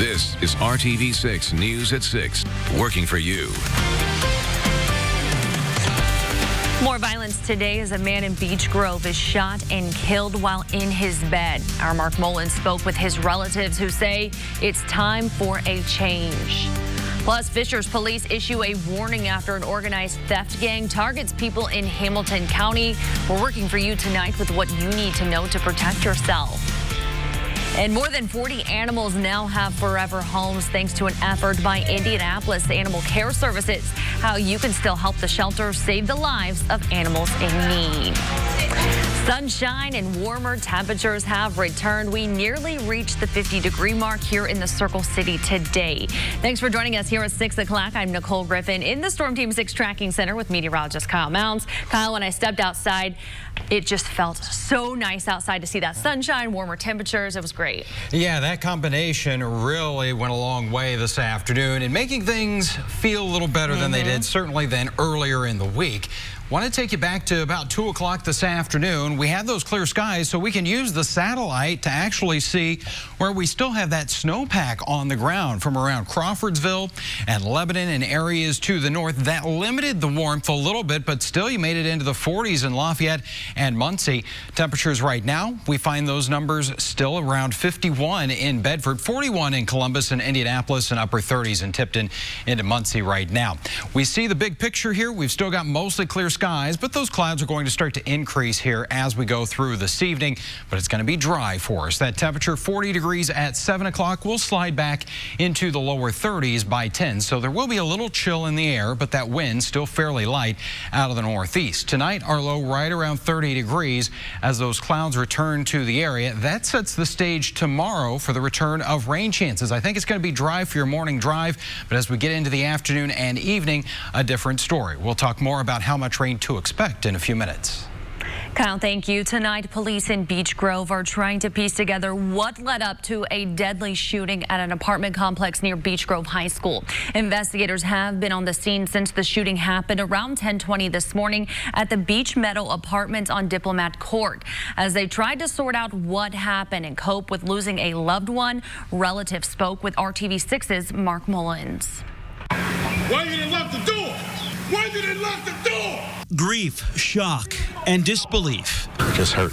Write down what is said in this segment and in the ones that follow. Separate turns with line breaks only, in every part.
This is RTV6 News at 6, working for you.
More violence today as a man in Beech Grove is shot and killed while in his bed. Our Mark Mullins spoke with his relatives who say it's time for a change. Plus, Fishers police issue a warning after an organized theft gang targets people in Hamilton County. We're working for you tonight with what you need to know to protect yourself. And more than 40 animals now have forever homes thanks to an effort by Indianapolis Animal Care Services. How you can still help the shelter save the lives of animals in need. Sunshine and warmer temperatures have returned. We nearly reached the 50-degree mark here in the Circle City today. Thanks for joining us here at 6 o'clock. I'm Nicole Griffin in the Storm Team 6 Tracking Center with meteorologist Kyle Mounds. Kyle, when I stepped outside, it just felt so nice outside to see that sunshine, warmer temperatures. It was great.
Yeah, that combination really went a long way this afternoon in making things feel a little better than they did, certainly than earlier in the week. Want to take you back to about 2 o'clock this afternoon. We had those clear skies, so we can use the satellite to actually see where we still have that snowpack on the ground from around Crawfordsville and Lebanon and areas to the north. That limited the warmth a little bit, but still you made it into the 40s in Lafayette and Muncie. Temperatures right now, we find those numbers still around 51 in Bedford, 41 in Columbus and Indianapolis, and upper 30s in Tipton into Muncie right now. We see the big picture here. We've still got mostly clear skies, but those clouds are going to start to increase here as we go through this evening, but it's going to be dry for us. That temperature 40 degrees at 7 o'clock will slide back into the lower 30s by 10, so there will be a little chill in the air, but that wind still fairly light out of the northeast. Tonight, our low right around 30 degrees as those clouds return to the area. That sets the stage tomorrow for the return of rain chances. I think it's going to be dry for your morning drive, but as we get into the afternoon and evening, a different story. We'll talk more about how much rain to expect in a few minutes.
Kyle, thank you. Tonight, police in Beech Grove are trying to piece together what led up to a deadly shooting at an apartment complex near Beech Grove High School. Investigators have been on the scene since the shooting happened around 10:20 this morning at the Beech Meadow Apartments on Diplomat Court. As they tried to sort out what happened and cope with losing a loved one, relatives spoke with RTV6's Mark Mullins.
Why you didn't lock the door? Why you didn't lock the door?
Grief, shock, and disbelief.
Just hurt,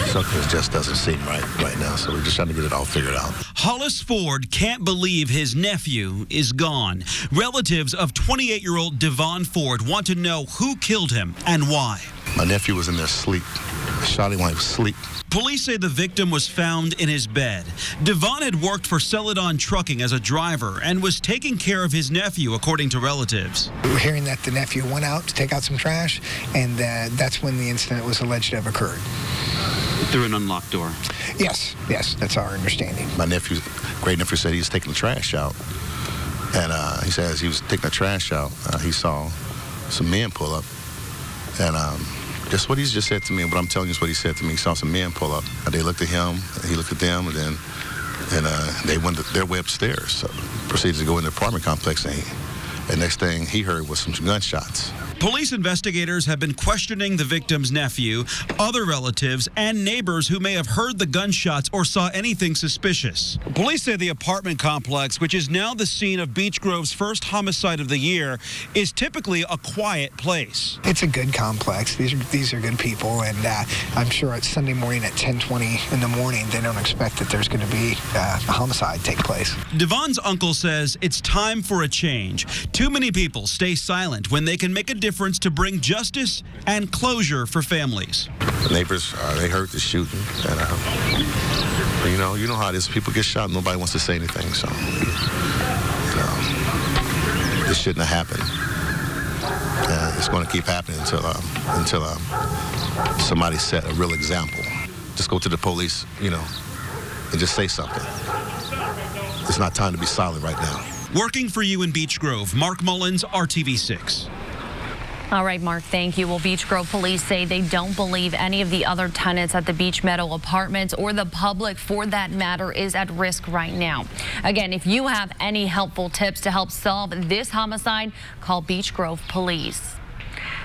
something just doesn't seem right now, so we're just trying to get it all figured out.
Hollis Ford can't believe his nephew is gone. Relatives of 28-year-old Devon Ford want to know who killed him and why.
My nephew was in there asleep. I shot him while he was asleep.
Police say the victim was found in his bed. Devon had worked for Celadon Trucking as a driver and was taking care of his nephew, according to relatives.
We were hearing that the nephew went out to take out some trash, and that's when the incident was alleged to have occurred.
Through an unlocked door?
Yes, that's our understanding.
My great nephew said he was taking the trash out. And he said as he was taking the trash out, he saw some men pull up. And just what he's just said to me, what I'm telling you is what he said to me. He saw some men pull up. They looked at him, he looked at them, and then they went their way upstairs. So proceeded to go in the apartment complex, and next thing he heard was some gunshots.
Police investigators have been questioning the victim's nephew, other relatives, and neighbors who may have heard the gunshots or saw anything suspicious. Police say the apartment complex, which is now the scene of Beech Grove's first homicide of the year, is typically a quiet place.
It's a good complex. These are good people, and I'm sure it's Sunday morning at 10:20 in the morning. They don't expect that there's going to be a homicide take place.
Devon's uncle says it's time for a change. Too many people stay silent when they can make a difference to bring justice and closure for families.
The neighbors, they heard the shooting, and you know how it is. People get shot, nobody wants to say anything. So this shouldn't have happened. It's going to keep happening until somebody set a real example. Just go to the police, and just say something. It's not time to be silent right now.
Working for you in Beech Grove, Mark Mullins, RTV6.
All right, Mark, thank you. Well, Beech Grove police say they don't believe any of the other tenants at the Beech Meadow Apartments or the public, for that matter, is at risk right now. Again, if you have any helpful tips to help solve this homicide, call Beech Grove Police.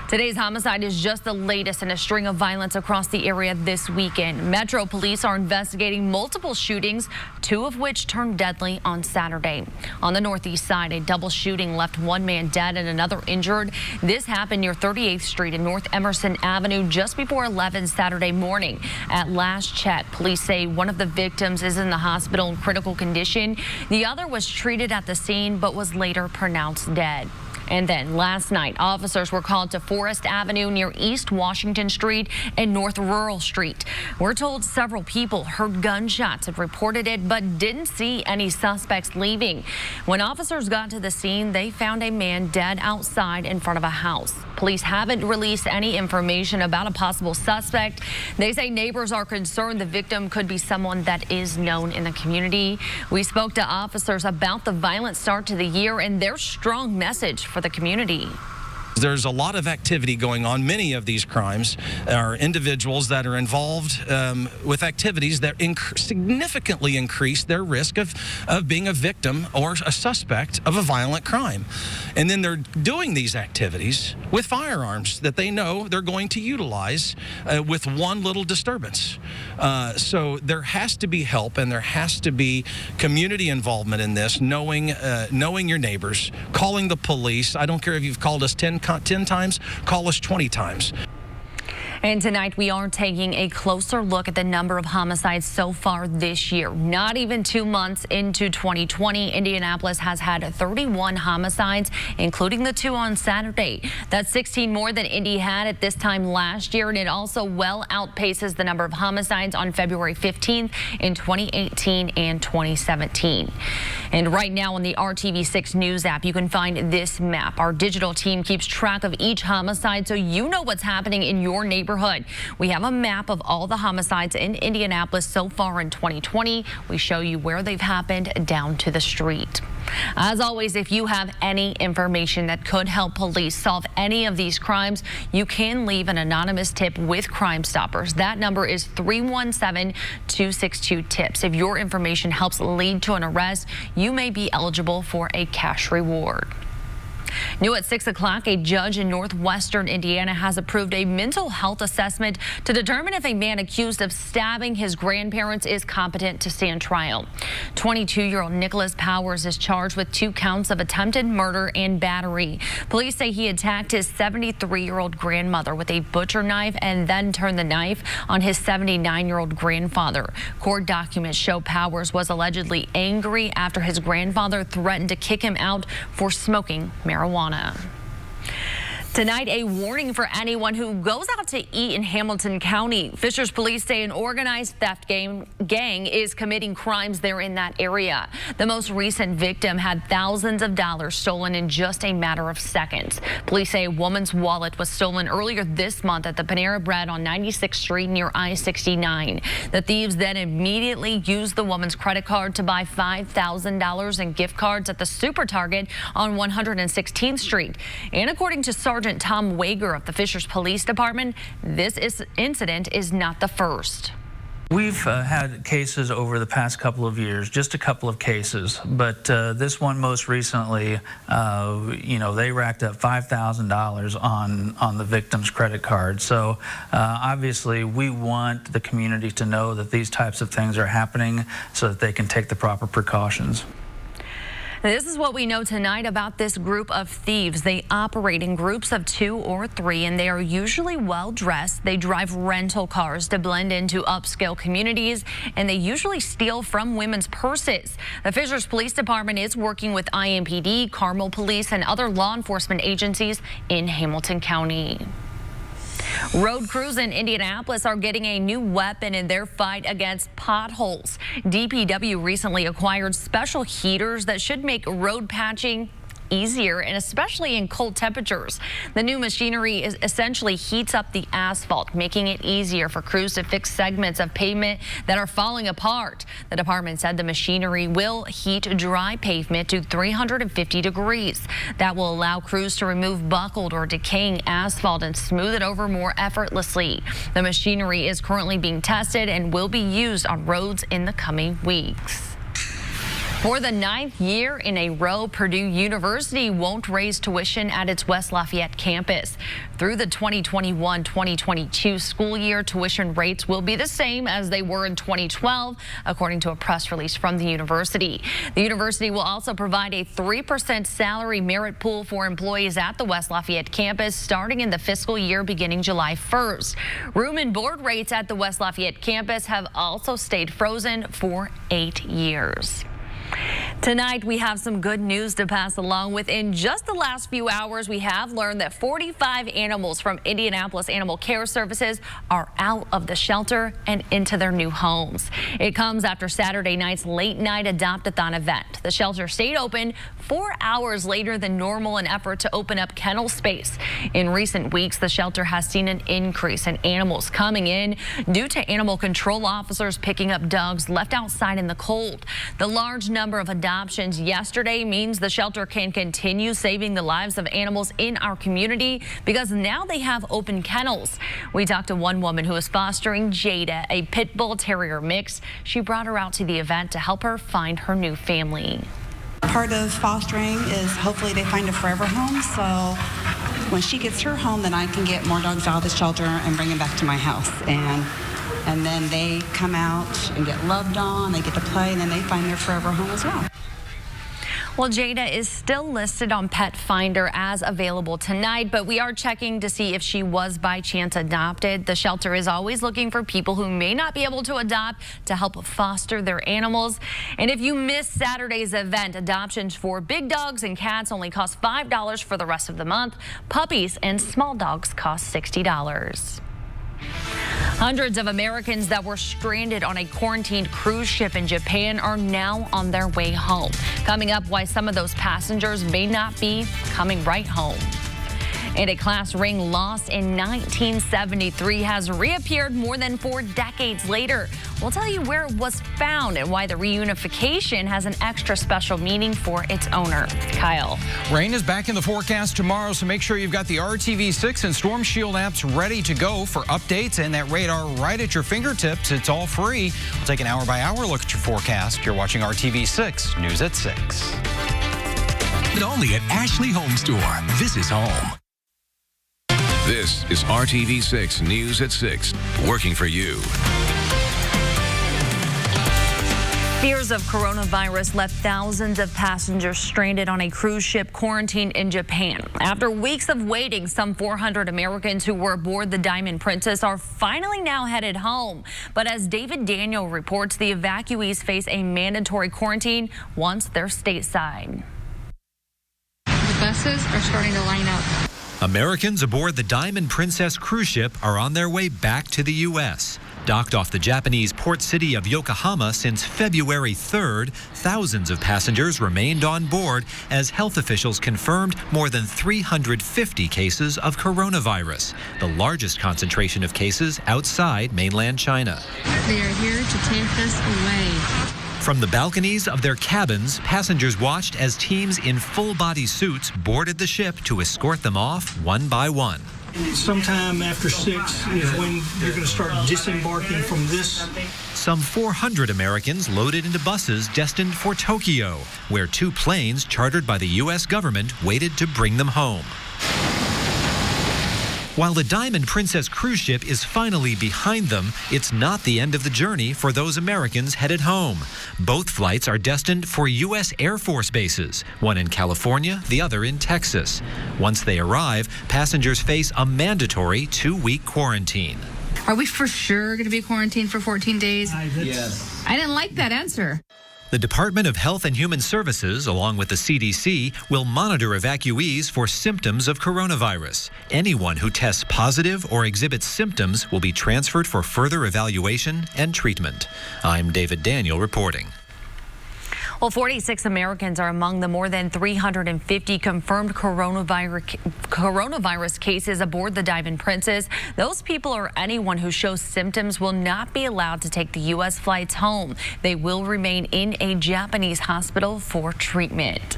Today's homicide is just the latest in a string of violence across the area this weekend. Metro police are investigating multiple shootings, 2 of which turned deadly on Saturday. On the northeast side, a double shooting left 1 man dead and another injured. This happened near 38th Street and North Emerson Avenue just before 11 Saturday morning. At last check, police say one of the victims is in the hospital in critical condition. The other was treated at the scene but was later pronounced dead. And then last night, officers were called to Forest Avenue near East Washington Street and North Rural Street. We're told several people heard gunshots and reported it, but didn't see any suspects leaving. When officers got to the scene, they found a man dead outside in front of a house. Police haven't released any information about a possible suspect. They say neighbors are concerned the victim could be someone that is known in the community. We spoke to officers about the violent start to the year and their strong message for the community.
There's a lot of activity going on. Many of these crimes are individuals that are involved with activities that significantly increase their risk of being a victim or a suspect of a violent crime. And then they're doing these activities with firearms that they know they're going to utilize with one little disturbance. So there has to be help and there has to be community involvement in this, knowing your neighbors, calling the police. I don't care if you've called us 10 times, call us 20 times.
And tonight we are taking a closer look at the number of homicides so far this year. Not even 2 months into 2020, Indianapolis has had 31 homicides, including the 2 on Saturday. That's 16 more than Indy had at this time last year, and it also well outpaces the number of homicides on February 15th in 2018 and 2017. And right now on the RTV6 News app, you can find this map. Our digital team keeps track of each homicide so you know what's happening in your neighborhood. We have a map of all the homicides in Indianapolis so far in 2020. We show you where they've happened down to the street. As always, if you have any information that could help police solve any of these crimes, you can leave an anonymous tip with Crime Stoppers. That number is 317-262-TIPS. If your information helps lead to an arrest, you may be eligible for a cash reward. New at 6 o'clock, a judge in northwestern Indiana has approved a mental health assessment to determine if a man accused of stabbing his grandparents is competent to stand trial. 22-year-old Nicholas Powers is charged with 2 counts of attempted murder and battery. Police say he attacked his 73-year-old grandmother with a butcher knife and then turned the knife on his 79-year-old grandfather. Court documents show Powers was allegedly angry after his grandfather threatened to kick him out for smoking marijuana. Tonight, a warning for anyone who goes out to eat in Hamilton County. Fishers police say an organized theft gang is committing crimes there in that area. The most recent victim had thousands of dollars stolen in just a matter of seconds. Police say a woman's wallet was stolen earlier this month at the Panera Bread on 96th Street near I-69. The thieves then immediately used the woman's credit card to buy $5,000 in gift cards at the Super Target on 116th Street. And according to Sergeant Tom Wager of the Fishers Police Department, this incident is not the first.
We've had cases over the past couple of years, just a couple of cases, but this one most recently, they racked up $5,000 on the victim's credit card. So obviously we want the community to know that these types of things are happening so that they can take the proper precautions.
This is what we know tonight about this group of thieves. They operate in groups of 2 or 3, and they are usually well dressed. They drive rental cars to blend into upscale communities, and they usually steal from women's purses. The Fishers Police Department is working with IMPD, Carmel Police, and other law enforcement agencies in Hamilton County. Road crews in Indianapolis are getting a new weapon in their fight against potholes. DPW recently acquired special heaters that should make road patching easier, and especially in cold temperatures. The new machinery essentially heats up the asphalt, making it easier for crews to fix segments of pavement that are falling apart. The department said the machinery will heat dry pavement to 350 degrees. That will allow crews to remove buckled or decaying asphalt and smooth it over more effortlessly. The machinery is currently being tested and will be used on roads in the coming weeks. For the 9th year in a row, Purdue University won't raise tuition at its West Lafayette campus. Through the 2021-2022 school year, tuition rates will be the same as they were in 2012, according to a press release from the university. The university will also provide a 3% salary merit pool for employees at the West Lafayette campus starting in the fiscal year beginning July 1st. Room and board rates at the West Lafayette campus have also stayed frozen for 8 years. Tonight, we have some good news to pass along with. In just the last few hours, we have learned that 45 animals from Indianapolis Animal Care Services are out of the shelter and into their new homes. It comes after Saturday night's late-night adopt-a-thon event. The shelter stayed open 4 hours later than normal in an effort to open up kennel space. In recent weeks, the shelter has seen an increase in animals coming in due to animal control officers picking up dogs left outside in the cold. The large number of adoptions yesterday means the shelter can continue saving the lives of animals in our community because now they have open kennels. We talked to one woman who is fostering Jada, a pit bull terrier mix. She brought her out to the event to help her find her new family.
Part of fostering is hopefully they find a forever home, so when she gets her home, then I can get more dogs out of the shelter and bring them back to my house. And then they come out and get loved on, they get to play, and then they find their forever home as well.
Well, Jada is still listed on Pet Finder as available tonight, but we are checking to see if she was by chance adopted. The shelter is always looking for people who may not be able to adopt to help foster their animals. And if you missed Saturday's event, adoptions for big dogs and cats only cost $5 for the rest of the month. Puppies and small dogs cost $60. Hundreds of Americans that were stranded on a quarantined cruise ship in Japan are now on their way home. Coming up, why some of those passengers may not be coming right home. And a class ring lost in 1973 has reappeared more than 4 decades later. We'll tell you where it was found and why the reunification has an extra special meaning for its owner. Kyle.
Rain is back in the forecast tomorrow, so make sure you've got the RTV6 and Storm Shield apps ready to go for updates and that radar right at your fingertips. It's all free. We'll take an hour-by-hour look at your forecast. You're watching RTV6 News at 6.
But only at Ashley Home Store. This is home. This is RTV6 News at 6, working for you.
Fears of coronavirus left thousands of passengers stranded on a cruise ship quarantined in Japan. After weeks of waiting, some 400 Americans who were aboard the Diamond Princess are finally now headed home. But as David Daniel reports, the evacuees face a mandatory quarantine once they're stateside.
The buses are starting to line up.
Americans aboard the Diamond Princess cruise ship are on their way back to the U.S. Docked off the Japanese port city of Yokohama since February 3rd, thousands of passengers remained on board as health officials confirmed more than 350 cases of coronavirus, the largest concentration of cases outside mainland China.
They are here to take us away.
From the balconies of their cabins, passengers watched as teams in full-body suits boarded the ship to escort them off one by one.
Sometime after 6 is when you're going to start disembarking from this.
Some 400 Americans loaded into buses destined for Tokyo, where 2 planes chartered by the U.S. government waited to bring them home. While the Diamond Princess cruise ship is finally behind them, it's not the end of the journey for those Americans headed home. Both flights are destined for U.S. Air Force bases, one in California, the other in Texas. Once they arrive, passengers face a mandatory 2-week quarantine.
Are we for sure going to be quarantined for 14 days?
Yes.
I didn't like that answer.
The Department of Health and Human Services, along with the CDC, will monitor evacuees for symptoms of coronavirus. Anyone who tests positive or exhibits symptoms will be transferred for further evaluation and treatment. I'm David Daniel reporting.
Well, 46 Americans are among the more than 350 confirmed coronavirus cases aboard the Diamond Princess. Those people or anyone who shows symptoms will not be allowed to take the U.S. flights home. They will remain in a Japanese hospital for treatment.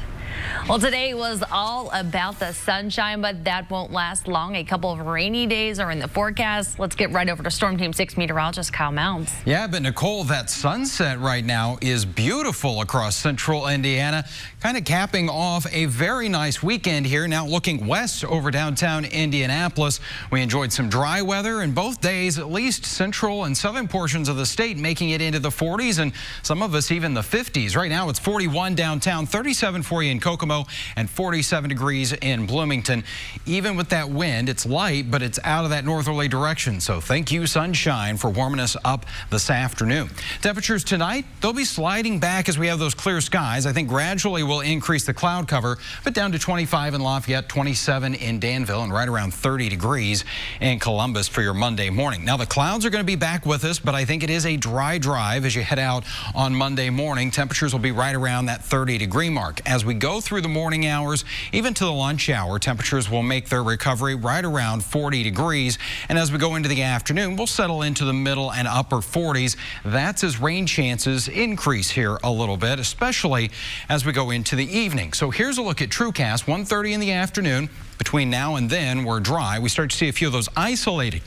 Well, today was all about the sunshine, but that won't last long. A couple of rainy days are in the forecast. Let's get right over to Storm Team 6 meteorologist Kyle Mounds.
Yeah, but Nicole, that sunset right now is beautiful across central Indiana, kind of capping off a very nice weekend here. Now looking west over downtown Indianapolis, we enjoyed some dry weather in both days, at least central and southern portions of the state, making it into the 40s and some of us even the 50s. Right now it's 41 downtown, 37 for you in Kokomo, and 47 degrees in Bloomington. Even with that wind, it's light, but it's out of that northerly direction. So thank you, sunshine, for warming us up this afternoon. Temperatures tonight, they'll be sliding back as we have those clear skies. I think gradually we'll increase the cloud cover, but down to 25 in Lafayette, 27 in Danville, and right around 30 degrees in Columbus for your Monday morning. Now the clouds are going to be back with us, but I think it is a dry drive as you head out on Monday morning. Temperatures will be right around that 30-degree mark. As we go through the morning hours, even to the lunch hour, temperatures will make their recovery right around 40 degrees. And as we go into the afternoon, we'll settle into the middle and upper 40s. That's as rain chances increase here a little bit, especially as we go into the evening. So here's a look at TrueCast, 1:30 in the afternoon. Between now and then, we're dry. We start to see a few of those isolated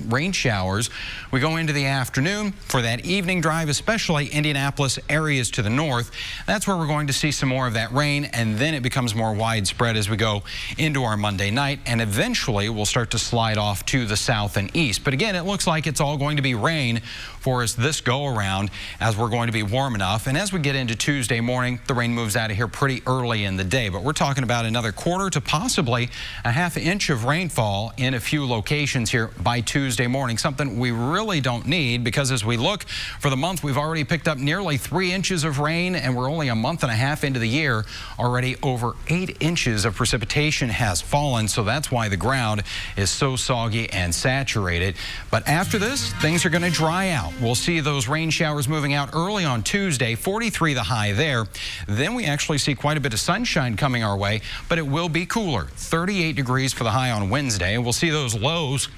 rain showers. We go into the afternoon for that evening drive, especially Indianapolis areas to the north. That's where we're going to see some more of that rain, and then it becomes more widespread as we go into our Monday night, and eventually we'll start to slide off to the south and east. But again, it looks like it's all going to be rain for us this go around as we're going to be warm enough. And as we get into Tuesday morning, the rain moves out of here pretty early in the day, but we're talking about another quarter to possibly a half inch of rainfall in a few locations here by Tuesday morning, something we really don't need, because as we look for the month, we've already picked up nearly 3 inches of rain, and we're only a month and a half into the year. Already over 8 inches of precipitation has fallen, so that's why the ground is so soggy and saturated. But after this, things are going to dry out. We'll see those rain showers moving out early on Tuesday, 43 the high there. Then we actually see quite a bit of sunshine coming our way, but it will be cooler, 38 degrees for the high on Wednesday. And we'll see those lows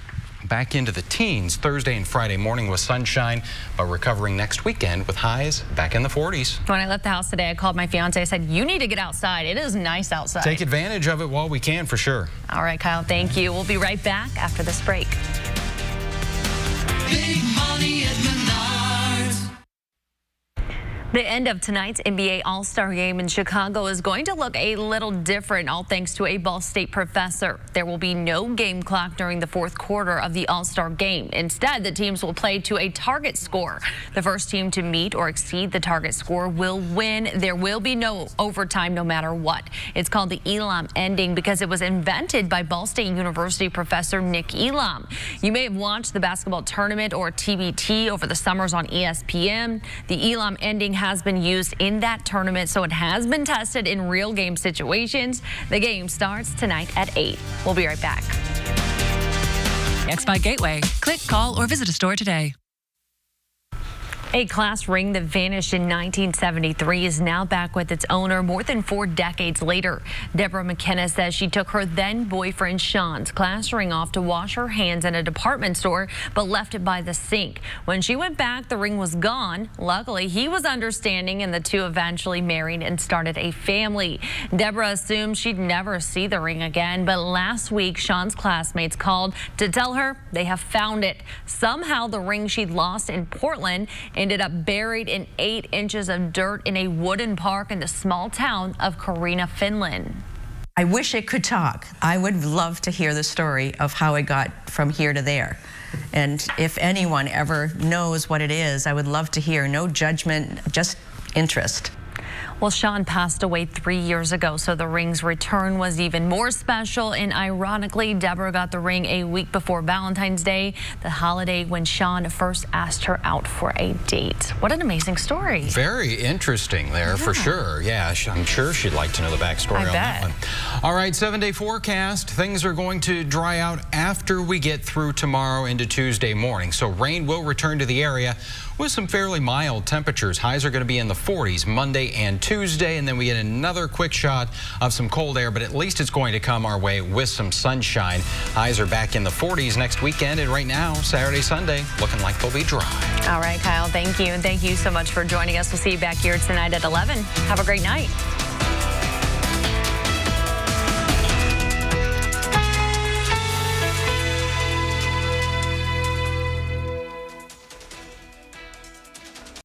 back into the teens Thursday and Friday morning with sunshine, but recovering next weekend with highs back in the 40s.
When I left the house today, I called my fiance. I said, you need to get outside. It is nice outside.
Take advantage of it while we can, for sure.
All right, Kyle, thank you. We'll be right back after this break.
Big money at Menards.
The end of tonight's NBA All-Star Game in Chicago is going to look a little different, all thanks to a Ball State professor. There will be no game clock during the fourth quarter of the All-Star Game. Instead, the teams will play to a target score. The first team to meet or exceed the target score will win. There will be no overtime no matter what. It's called the Elam ending because it was invented by Ball State University professor Nick Elam. You may have watched the basketball tournament or TBT over the summers on ESPN. The Elam ending has been used in that tournament, so it has been tested in real game situations. The game starts tonight at 8. We'll be right back.
X5 Gateway. Click, call, or visit a store today.
A class ring that vanished in 1973 is now back with its owner more than 4 decades later. Deborah McKenna says she took her then boyfriend Sean's class ring off to wash her hands in a department store, but left it by the sink. When she went back, the ring was gone. Luckily, he was understanding, and the two eventually married and started a family. Deborah assumed she'd never see the ring again, but last week, Sean's classmates called to tell her they have found it. Somehow, the ring she'd lost in Portland ended up buried in 8 inches of dirt in a wooden park in the small town of Carina, Finland.
I wish it could talk. I would love to hear the story of how it got from here to there. And if anyone ever knows what it is, I would love to hear. No judgment, just interest.
Well, Sean passed away 3 years ago, so the ring's return was even more special. And ironically, Deborah got the ring a week before Valentine's Day, the holiday when Sean first asked her out for a date. What an amazing story.
Very interesting there, for sure. Yeah, I'm sure she'd like to know the backstory on that one. All right, 7-day forecast. Things are going to dry out after we get through tomorrow into Tuesday morning. So rain will return to the area with some fairly mild temperatures. Highs are going to be in the 40s Monday and Tuesday, and then we get another quick shot of some cold air, but at least it's going to come our way with some sunshine. Highs are back in the 40s next weekend, and right now, Saturday, Sunday, looking like they'll be dry.
All right, Kyle, thank you. And thank you so much for joining us. We'll see you back here tonight at 11. Have a great night.